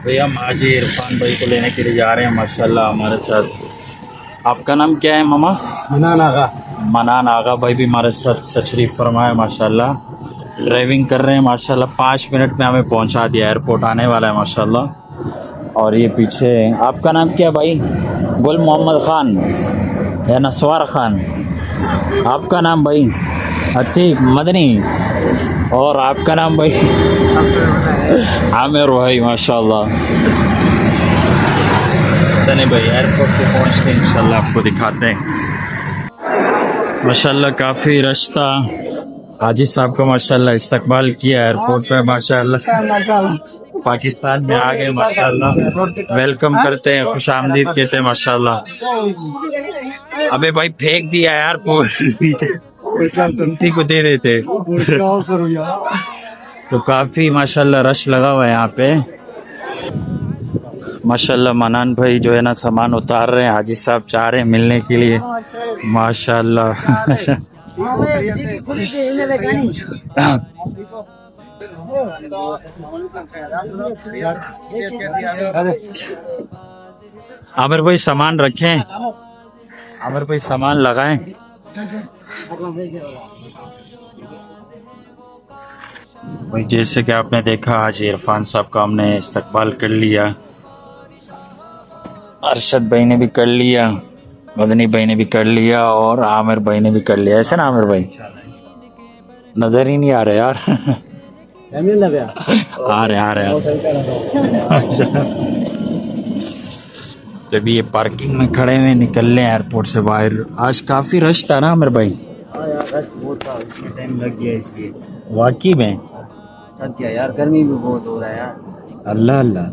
भैया हम आज ही इरफान भाई को लेने के लिए जा रहे हैं माशाल्लाह हमारे साथ। आपका नाम क्या है मामा? मनान आगा। मनान आगा भाई भी हमारे साथ तशरीफ़ फरमाए माशाल्लाह। ड्राइविंग कर रहे हैं माशाल्लाह, 5 मिनट में हमें पहुंचा दिया, एयरपोर्ट आने वाला है माशाल्लाह। और ये पीछे आपका नाम क्या है भाई? गुल मोहम्मद ख़ान या नसवार ख़ान? आपका नाम भाई? अतीक मदनी। और आपका नाम भाई? आमिर भाई माशाल्लाह। चले भाई एयरपोर्ट पे पहुँचते हैं इंशाल्लाह आपको दिखाते हैं। माशाल्लाह काफ़ी रश था। हाजी साहब को माशाल्लाह इस्तकबाल किया एयरपोर्ट पे माशाल्लाह। पाकिस्तान में आ गए माशाल्लाह, वेलकम करते हैं, खुश आमदीद कहते हैं माशाल्लाह। अबे भाई फेंक दिया यार नीचे, किसी को दे देते। तो काफ़ी माशाल्लाह रश लगा हुआ है यहाँ पे माशाल्लाह। मनान भाई जो है ना सामान उतार रहे हैं, हाजी साहब चाह रहे हैं मिलने के लिए माशाल्लाह। आमिर भाई सामान रखें, आमिर भाई सामान लगाएं। भाई जैसे कि आपने देखा आज इरफान साहब का हमने इस्तकबाल कर लिया, अरशद भाई ने भी कर लिया, मदनी भाई ने भी कर लिया और आमिर भाई ने भी कर लिया। ऐसे ना आमिर भाई? नजर ही नहीं आ रहे यार। आ रहे जब ये पार्किंग में खड़े हुए निकल रहे हैं एयरपोर्ट से बाहर। आज काफी रश था ना आमिर भाई? टाइम लग गया इसलिए। वाकई में क्या यार, गर्मी भी बहुत हो रहा है यार। अल्लाह अल्लाह।